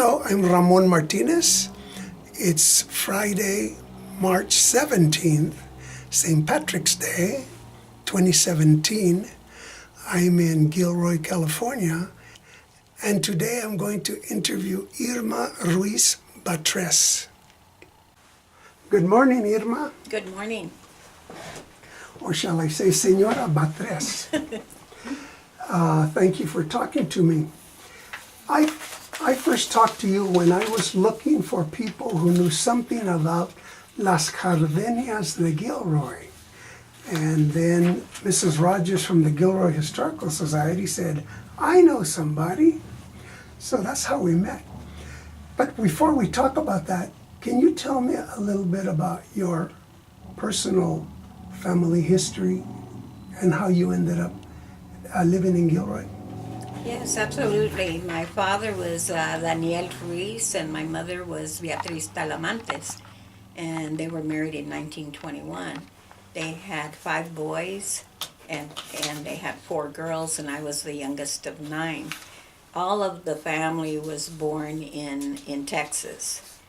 Hello, I'm Ramon Martinez. It's Friday, March 17th, St. Patrick's Day, 2017. I'm in Gilroy, California, and today I'm going to interview Irma Ruiz Batrez. Good morning, Irma. Good morning. Or shall I say, Señora Batrez. Thank you for talking to me. I first talked to you when I was looking for people who knew something about Las Gardenias De Gilroy. And then Mrs. Rogers from the Gilroy Historical Society said, I know somebody. So that's how we met. But before we talk about that, can you tell me a little bit about your personal family history and how you ended up living in Gilroy? Yes, absolutely. My father was Daniel Ruiz and my mother was Beatrice Talamantez, and they were married in 1921. They had 5 boys and they had 4 girls, and I was the youngest of 9. All of the family was born in Texas.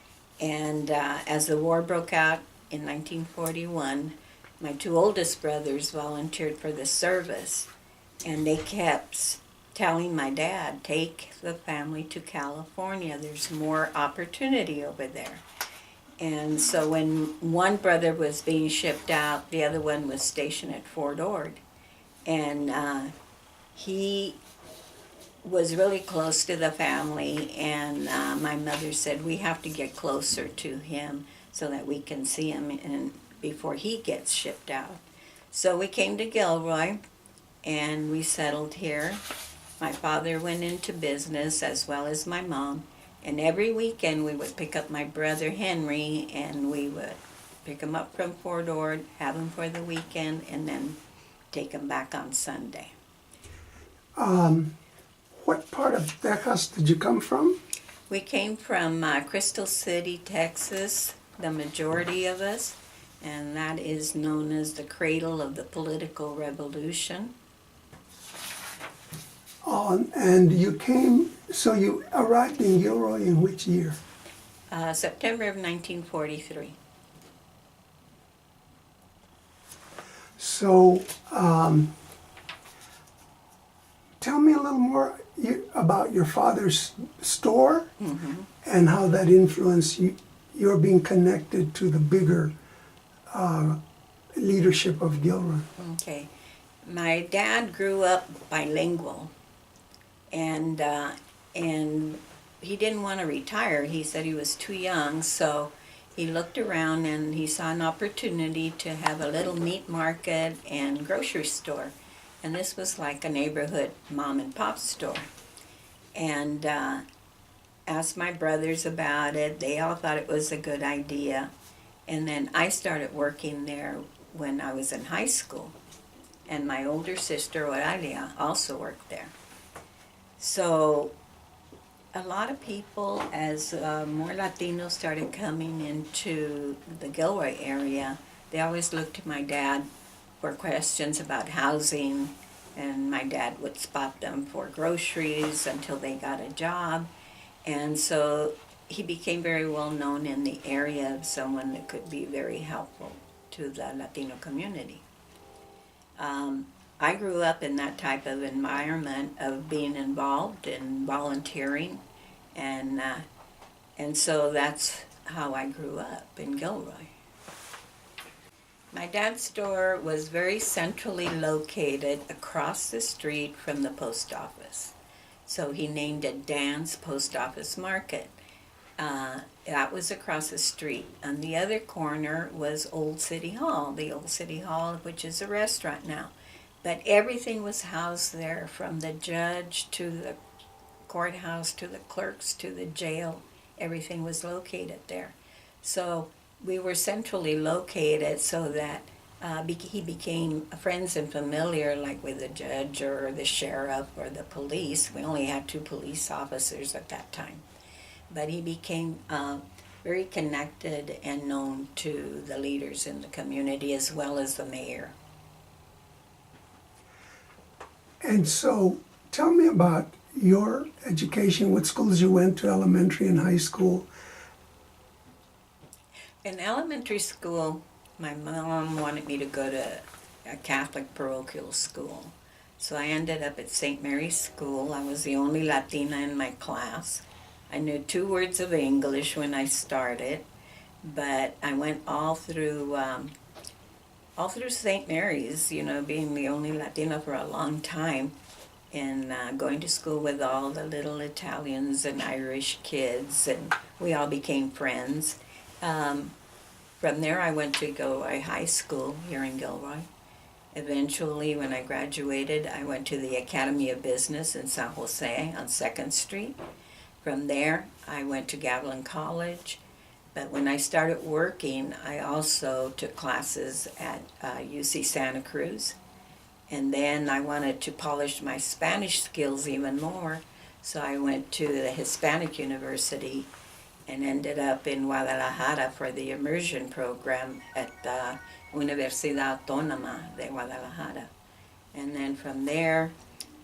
And as the war broke out in 1941, my 2 oldest brothers volunteered for the service, and they kept telling my dad, take the family to California. There's more opportunity over there. And so when one brother was being shipped out, the other one was stationed at Fort Ord. And he was really close to the family, and my mother said, we have to get closer to him so that we can see him before he gets shipped out. So we came to Gilroy, and we settled here. My father went into business as well as my mom, and every weekend we would pick up my brother Henry, and we would pick him up from Fort Ord, have him for the weekend, and then take him back on Sunday. What part of Texas did you come from? We came from Crystal City, Texas, the majority of us, and that is known as the cradle of the political revolution. And you came, so you arrived in Gilroy in which year? September of 1943. So, tell me a little more about your father's store and how that influenced your being connected to the bigger leadership of Gilroy. Okay. My dad grew up bilingual, and he didn't want to retire. He said he was too young, so he looked around and he saw an opportunity to have a little meat market and grocery store. And this was like a neighborhood mom and pop store. And asked my brothers about it. They all thought it was a good idea. And then I started working there when I was in high school. And my older sister, Oralia, also worked there. So a lot of people, as more Latinos started coming into the Gilroy area, they always looked to my dad for questions about housing, and my dad would spot them for groceries until they got a job. And so he became very well known in the area of someone that could be very helpful to the Latino community. I grew up in that type of environment of being involved in volunteering, and so that's how I grew up in Gilroy. My dad's store was very centrally located across the street from the post office. So he named it Dan's Post Office Market. That was across the street. On the other corner was Old City Hall, the Old City Hall, which is a restaurant now. But everything was housed there, from the judge to the courthouse to the clerks to the jail. Everything was located there. So we were centrally located so that he became friends and familiar, like with the judge or the sheriff or the police. We only had 2 police officers at that time. But he became very connected and known to the leaders in the community as well as the mayor. And so tell me about your education, what schools you went to, elementary and high school? In elementary school, my mom wanted me to go to a Catholic parochial school. So I ended up at St. Mary's School. I was the only Latina in my class. I knew 2 words of English when I started, but I went all through St. Mary's, you know, being the only Latina for a long time, and going to school with all the little Italians and Irish kids, and we all became friends. From there, I went to Gilroy High School here in Gilroy. Eventually, when I graduated, I went to the Academy of Business in San Jose on 2nd Street. From there, I went to Gavilan College. But when I started working, I also took classes at UC Santa Cruz. And then I wanted to polish my Spanish skills even more, so I went to the Hispanic University and ended up in Guadalajara for the immersion program at the Universidad Autónoma de Guadalajara. And then from there,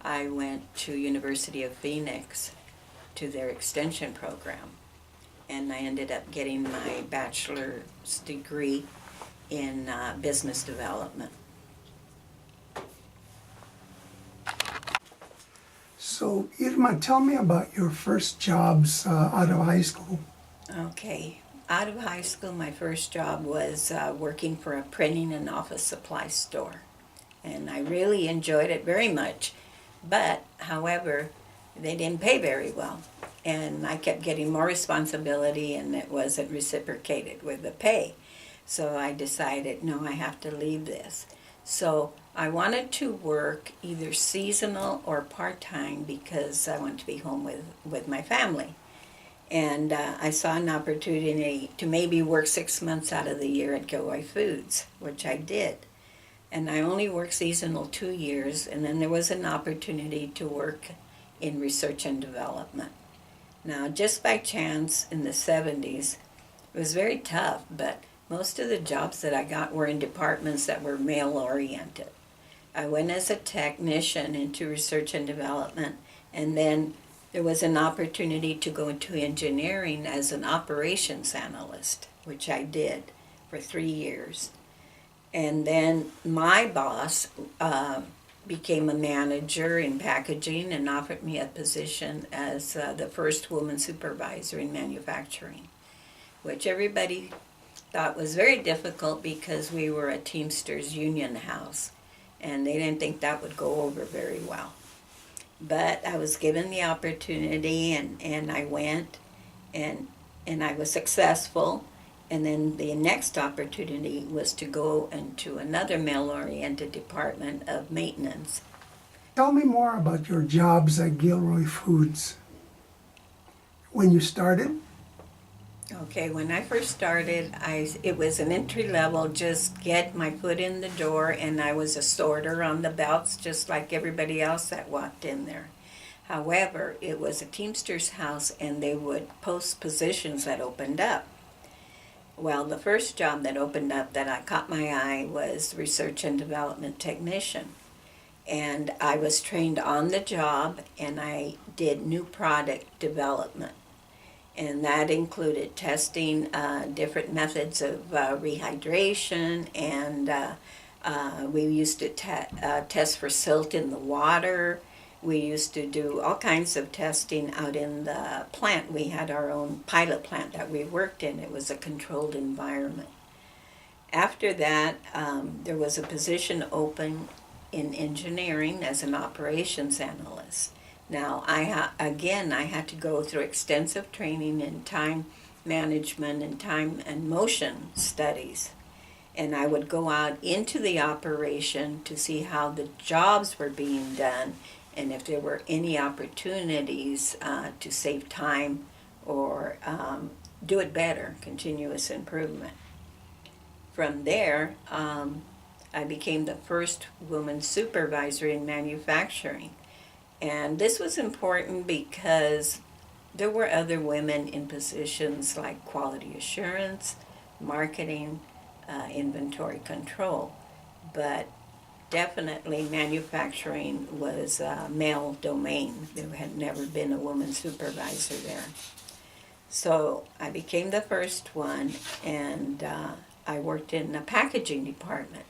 I went to University of Phoenix to their extension program. And I ended up getting my bachelor's degree in business development. So, Irma, tell me about your first jobs out of high school. Okay. Out of high school, my first job was working for a printing and office supply store. And I really enjoyed it very much. But, however, they didn't pay very well. And I kept getting more responsibility, and it wasn't reciprocated with the pay. So I decided, no, I have to leave this. So I wanted to work either seasonal or part-time because I wanted to be home with my family. And I saw an opportunity to maybe work 6 months out of the year at Gilroy Foods, which I did. And I only worked seasonal 2 years, and then there was an opportunity to work in research and development. Now, just by chance, in the 70s, it was very tough, but most of the jobs that I got were in departments that were male-oriented. I went as a technician into research and development, and then there was an opportunity to go into engineering as an operations analyst, which I did for 3 years. And then my boss became a manager in packaging and offered me a position as the first woman supervisor in manufacturing, which everybody thought was very difficult because we were a Teamsters union house, and they didn't think that would go over very well. But I was given the opportunity, and I went, and I was successful. And then the next opportunity was to go into another male-oriented department of maintenance. Tell me more about your jobs at Gilroy Foods. When you started? Okay, when I first started, it was an entry level, just get my foot in the door, and I was a sorter on the belts just like everybody else that walked in there. However, it was a Teamsters house, and they would post positions that opened up. Well, the first job that opened up that I caught my eye was research and development technician. And I was trained on the job, and I did new product development. And that included testing different methods of rehydration, and we used to test for silt in the water. We used to do all kinds of testing out in the plant. We had our own pilot plant that we worked in. It was a controlled environment. After that, there was a position open in engineering as an operations analyst. Now, I had to go through extensive training in time management and time and motion studies. And I would go out into the operation to see how the jobs were being done and if there were any opportunities to save time or do it better, continuous improvement. From there, I became the first woman supervisor in manufacturing. And this was important because there were other women in positions like quality assurance, marketing, inventory control. But definitely manufacturing was a male domain. There had never been a woman supervisor there. So I became the first one, and I worked in the packaging department.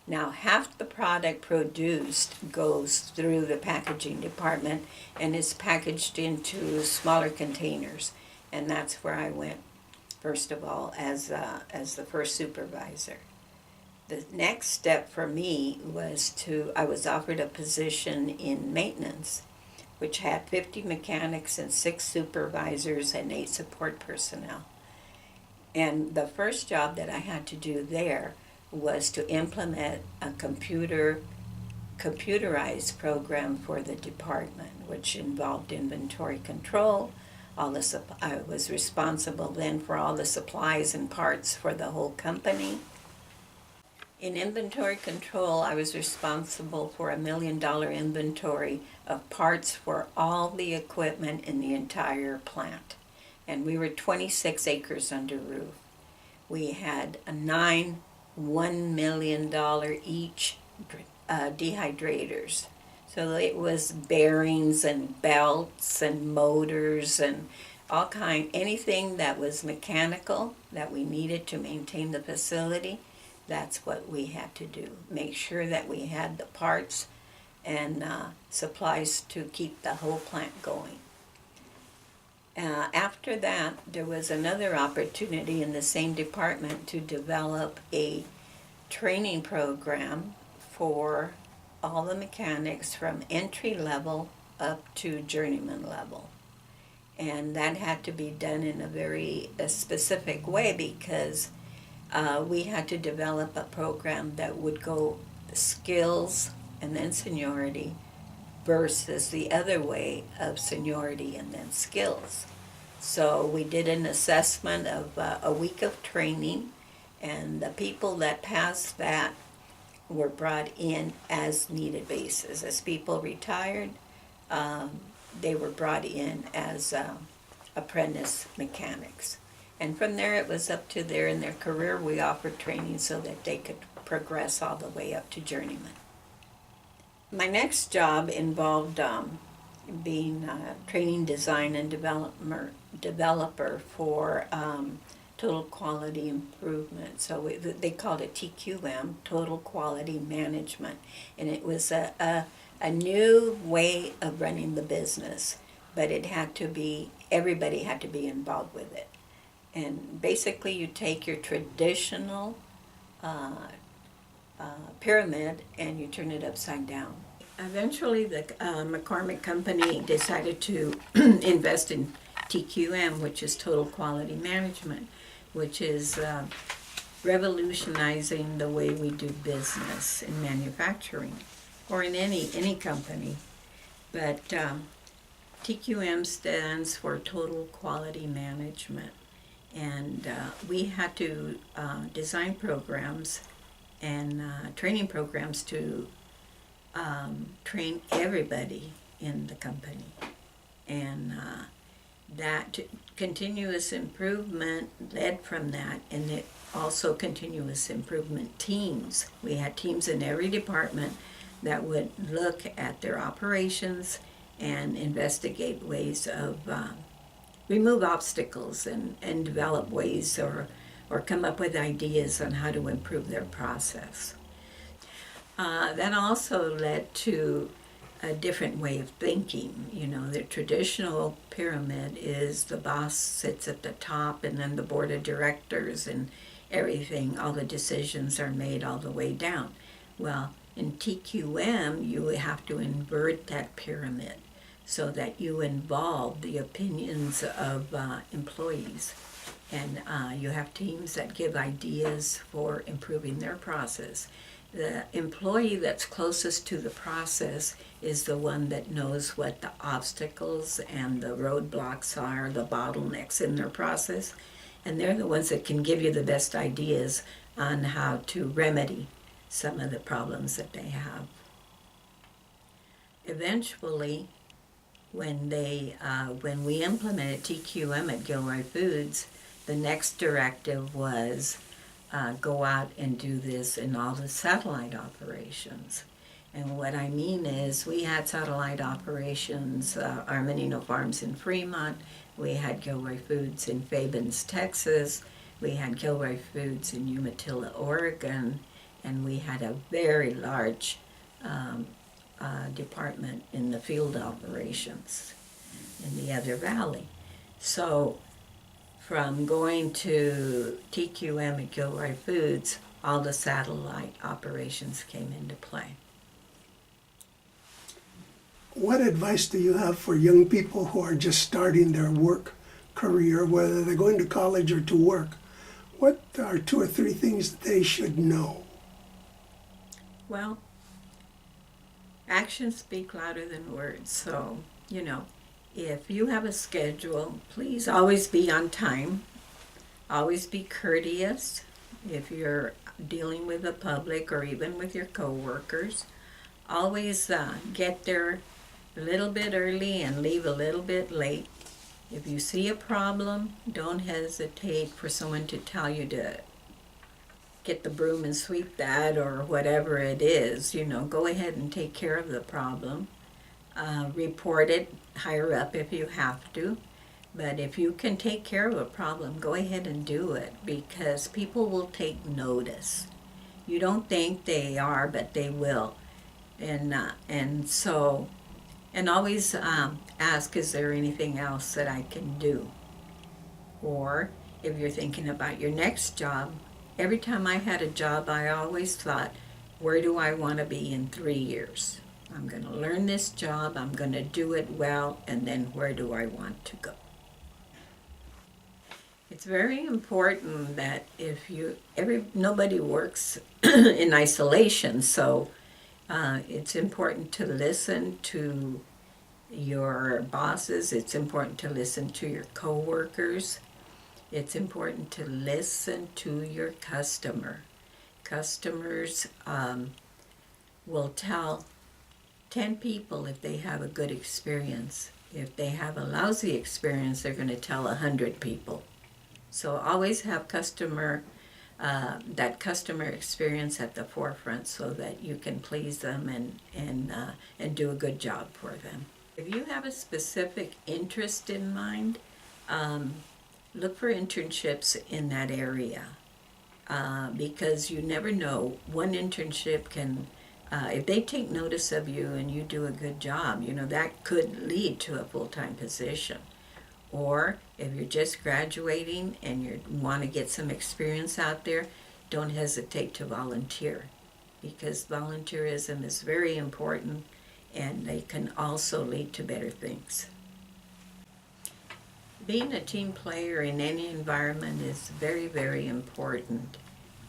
Now, half the product produced goes through the packaging department and is packaged into smaller containers. And that's where I went, first of all, as the first supervisor. The next step for me was I was offered a position in maintenance, which had 50 mechanics and 6 supervisors and 8 support personnel. And the first job that I had to do there was to implement a computerized program for the department, which involved inventory control. I was responsible then for all the supplies and parts for the whole company. In inventory control, I was responsible for $1 million inventory of parts for all the equipment in the entire plant. And we were 26 acres under roof. We had 9 $1 million each dehydrators. So it was bearings and belts and motors and anything that was mechanical that we needed to maintain the facility. That's what we had to do. Make sure that we had the parts and supplies to keep the whole plant going. After that, there was another opportunity in the same department to develop a training program for all the mechanics from entry level up to journeyman level. And that had to be done in a very specific way because we had to develop a program that would go skills and then seniority versus the other way of seniority and then skills. So we did an assessment of a week of training, and the people that passed that were brought in as needed basis. As people retired, they were brought in as apprentice mechanics. And from there it was up to there in their career. We offered training so that they could progress all the way up to journeyman. My next job involved being a training design and developer for total quality improvement. So they called it TQM, Total Quality Management. And it was a new way of running the business, but everybody had to be involved with it. And basically you take your traditional pyramid and you turn it upside down. Eventually the McCormick Company decided to invest in TQM, which is Total Quality Management, which is revolutionizing the way we do business in manufacturing or in any company. But TQM stands for Total Quality Management. And we had to design programs and training programs to train everybody in the company. And that continuous improvement led from that, and it also continuous improvement teams. We had teams in every department that would look at their operations and investigate ways of remove obstacles and develop ways or come up with ideas on how to improve their process. That also led to a different way of thinking. You know, the traditional pyramid is the boss sits at the top and then the board of directors and everything, all the decisions are made all the way down. Well, in TQM, you have to invert that pyramid so that you involve the opinions of employees. And you have teams that give ideas for improving their process. The employee that's closest to the process is the one that knows what the obstacles and the roadblocks are, the bottlenecks in their process. And they're the ones that can give you the best ideas on how to remedy some of the problems that they have. Eventually, when we implemented TQM at Gilroy Foods, the next directive was go out and do this in all the satellite operations. And what I mean is we had satellite operations, Armanino Farms in Fremont, we had Gilroy Foods in Fabens, Texas, we had Gilroy Foods in Umatilla, Oregon, and we had a very large department in the field operations in the other valley. So from going to TQM at Gilroy Foods, all the satellite operations came into play. What advice do you have for young people who are just starting their work career, whether they're going to college or to work? What are 2 or 3 things that they should know? Well, actions speak louder than words. So, if you have a schedule, please always be on time. Always be courteous if you're dealing with the public or even with your coworkers. Always get there a little bit early and leave a little bit late. If you see a problem, don't hesitate for someone to tell you to get the broom and sweep that or whatever it is. Go ahead and take care of the problem. Report it higher up if you have to. But if you can take care of a problem, go ahead and do it, because people will take notice. You don't think they are, but they will. And always ask, is there anything else that I can do? Or if you're thinking about your next job, every time I had a job, I always thought, where do I want to be in 3 years? I'm going to learn this job, I'm going to do it well, and then where do I want to go? It's very important that nobody works in isolation, so it's important to listen to your bosses. It's important to listen to your coworkers. It's important to listen to your customer. Customers will tell 10 people if they have a good experience. If they have a lousy experience, they're going to tell 100 people. So always have that customer experience at the forefront so that you can please them and do a good job for them. If you have a specific interest in mind, look for internships in that area, because you never know. One internship can, if they take notice of you and you do a good job, that could lead to a full-time position. Or if you're just graduating and you want to get some experience out there, don't hesitate to volunteer, because volunteerism is very important and they can also lead to better things. Being a team player in any environment is very, very important.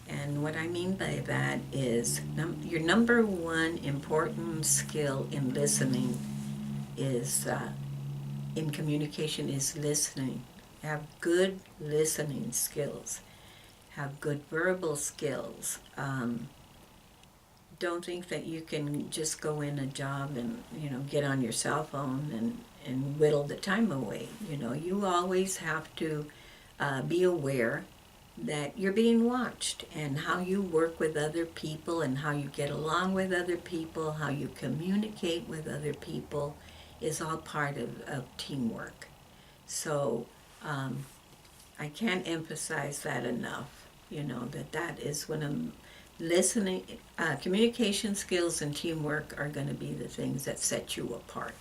And what I mean by that is your number one important skill in listening is in communication is listening. Have good listening skills. Have good verbal skills. Don't think that you can just go in a job and get on your cell phone and whittle the time away. You always have to be aware that you're being watched, and how you work with other people and how you get along with other people, how you communicate with other people is all part of teamwork. So I can't emphasize that enough, that is when listening, communication skills and teamwork are going to be the things that set you apart.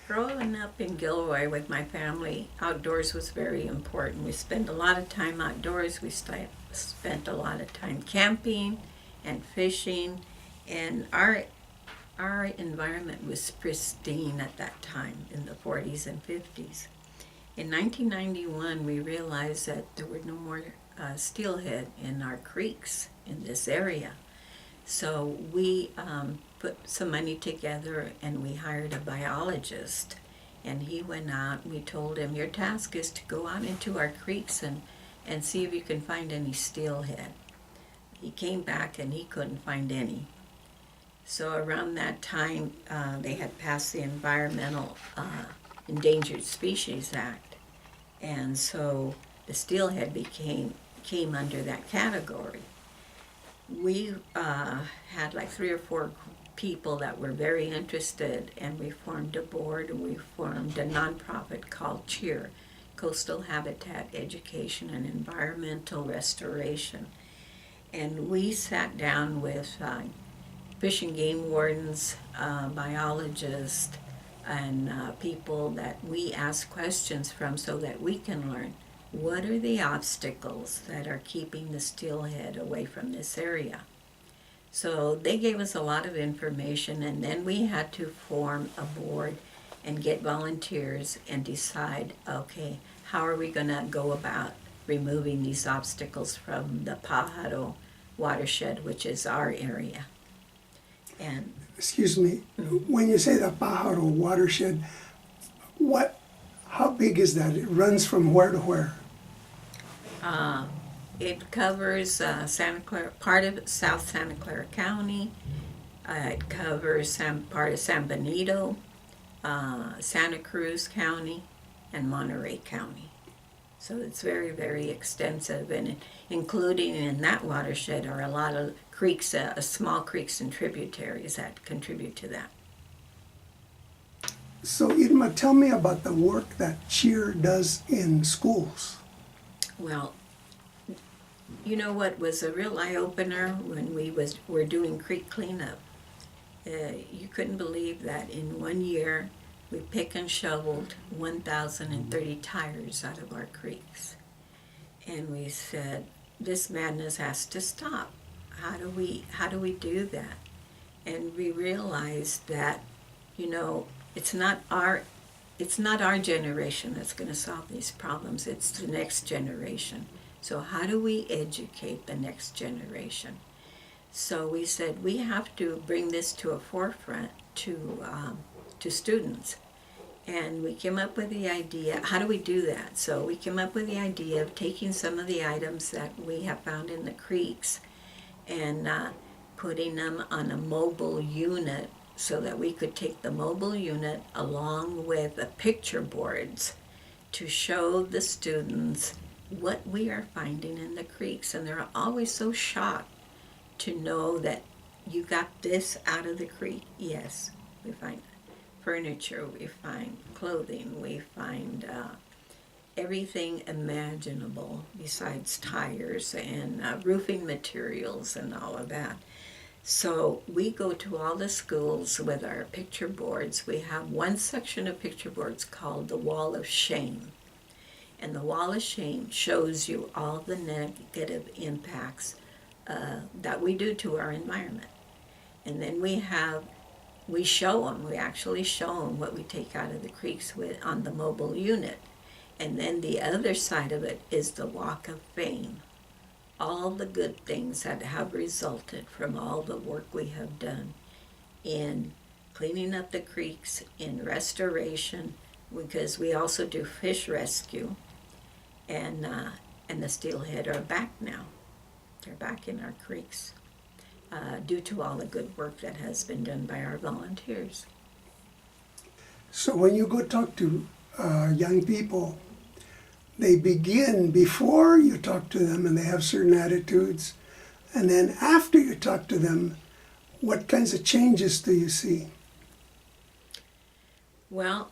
Growing up in Gilroy with my family, outdoors was very important. We spent a lot of time outdoors. We spent a lot of time camping and fishing, and our environment was pristine at that time in the 40s and 50s. In 1991, we realized that there were no more steelhead in our creeks in this area. So we put some money together and we hired a biologist. And he went out, we told him, your task is to go out into our creeks and see if you can find any steelhead. He came back and he couldn't find any. So around that time, they had passed the Environmental Endangered Species Act. And so the steelhead came under that category. We had like 3 or 4 people that were very interested, and we formed a board, and we formed a nonprofit called CHEER, Coastal Habitat Education and Environmental Restoration. And we sat down with fish and game wardens, biologists, and people that we ask questions from so that we can learn what are the obstacles that are keeping the steelhead away from this area. So they gave us a lot of information, and then we had to form a board and get volunteers and decide, okay, how are we going to go about removing these obstacles from the Pájaro watershed, which is our area. And Excuse me, when you say the Pájaro watershed, how big is that? It runs from where to where? it covers Santa Clara, part of South Santa Clara County. It covers part of San Benito, Santa Cruz County, and Monterey County. So it's very, very extensive, and including in that watershed are a lot of creeks, small creeks and tributaries that contribute to that. So Irma, tell me about the work that CHEER does in schools. Well, you know what was a real eye-opener when we were doing creek cleanup? You couldn't believe that in 1 year we pick and shoveled 1,030 tires out of our creeks. And we said, this madness has to stop. How do we do that? And we realized that, you know, it's not our generation that's going to solve these problems. It's the next generation. So how do we educate the next generation? So we said we have to bring this to a forefront to students. And we came up with the idea, how do we do that? So we came up with the idea of taking some of the items that we have found in the creeks and putting them on a mobile unit so that we could take the mobile unit along with the picture boards to show the students what we are finding in the creeks. And they're always so shocked to know that you got this out of the creek. Yes, we find furniture, we find clothing, we find everything imaginable besides tires and roofing materials and all of that. So we go to all the schools with our picture boards. We have one section of picture boards called the Wall of Shame. And the Wall of Shame shows you all the negative impacts that we do to our environment. And then we actually show them what we take out of the creeks on the mobile unit. And then the other side of it is the Walk of Fame. All the good things that have resulted from all the work we have done in cleaning up the creeks, in restoration, because we also do fish rescue, and the steelhead are back now. They're back in our creeks due to all the good work that has been done by our volunteers. So when you go talk to young people, they begin before you talk to them and they have certain attitudes. And then after you talk to them, what kinds of changes do you see? Well,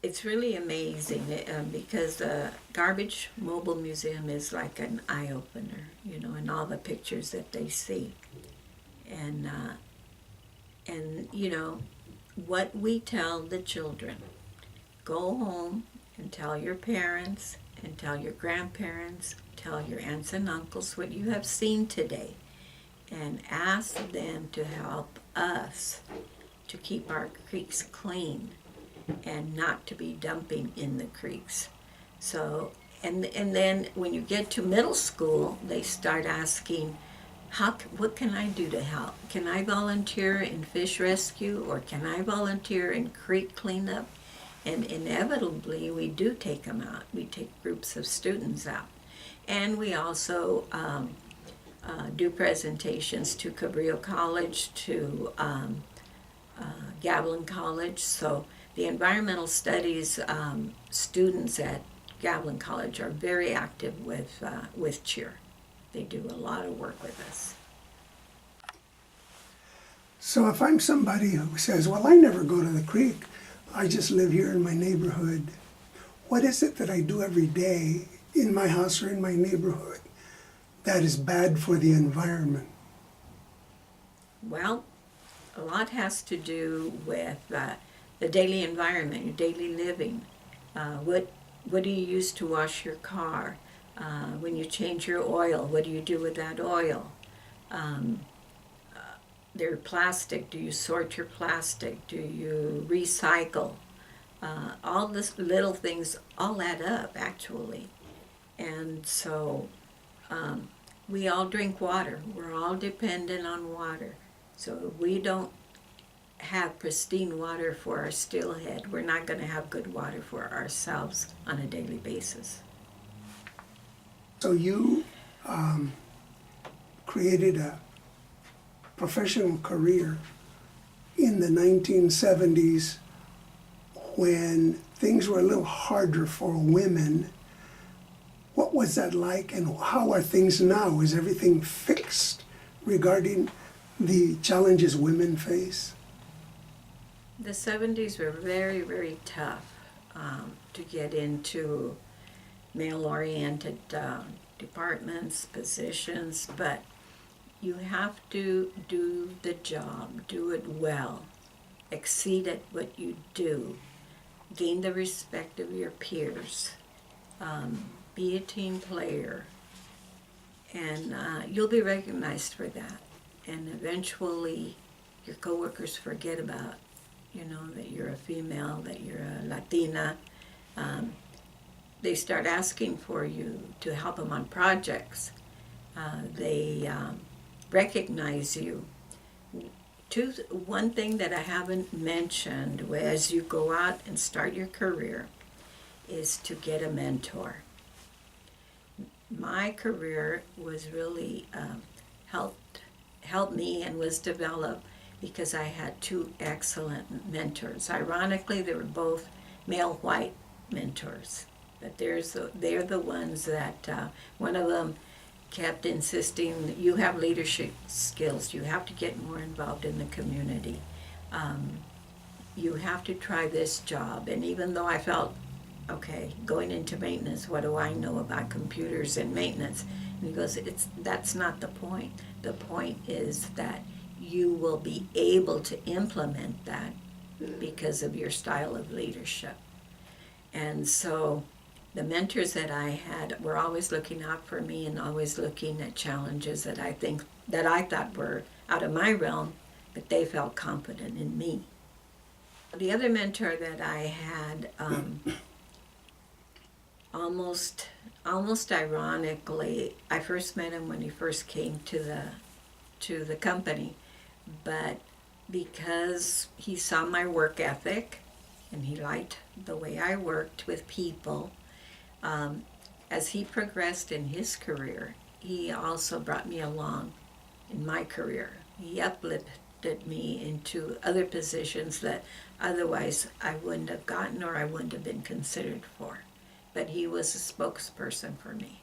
it's really amazing because the Garbage Mobile Museum is like an eye-opener, you know, in all the pictures that they see. And you know, what we tell the children, go home and tell your parents and tell your grandparents, tell your aunts and uncles what you have seen today, and ask them to help us to keep our creeks clean and not to be dumping in the creeks. So, and then when you get to middle school, they start asking, what can I do to help? Can I volunteer in fish rescue, or can I volunteer in creek cleanup? And inevitably, we do take them out. We take groups of students out. And we also do presentations to Cabrillo College, to Gavilan College. So the environmental studies students at Gavilan College are very active with CHEER. They do a lot of work with us. So if I'm somebody who says, well, I never go to the creek, I just live here in my neighborhood, what is it that I do every day in my house or in my neighborhood that is bad for the environment? Well, a lot has to do with the daily environment, your daily living. What do you use to wash your car? When you change your oil, what do you do with that oil? Their plastic, do you sort your plastic? Do you recycle? All these little things all add up, actually. And so we all drink water. We're all dependent on water. So if we don't have pristine water for our steelhead, we're not going to have good water for ourselves on a daily basis. So you created a professional career in the 1970s when things were a little harder for women. What was that like, and how are things now? Is everything fixed regarding the challenges women face? The 70s were very, very tough to get into male-oriented departments, positions, but you have to do the job, do it well, exceed at what you do, gain the respect of your peers, be a team player, and you'll be recognized for that. And eventually your coworkers forget about, that you're a female, that you're a Latina. They start asking for you to help them on projects. They recognize you. One thing that I haven't mentioned as you go out and start your career is to get a mentor. My career was really helped me and was developed because I had two excellent mentors. Ironically, they were both male white mentors, but they're the ones that one of them kept insisting that you have leadership skills. You have to get more involved in the community. You have to try this job. And even though I felt, okay, going into maintenance, what do I know about computers and maintenance? And he goes, that's not the point. The point is that you will be able to implement that because of your style of leadership. And so the mentors that I had were always looking out for me and always looking at challenges that I thought were out of my realm, but they felt confident in me. The other mentor that I had, almost ironically, I first met him when he first came to the company, but because he saw my work ethic and he liked the way I worked with people, as he progressed in his career, he also brought me along in my career. He uplifted me into other positions that otherwise I wouldn't have gotten or I wouldn't have been considered for. But he was a spokesperson for me.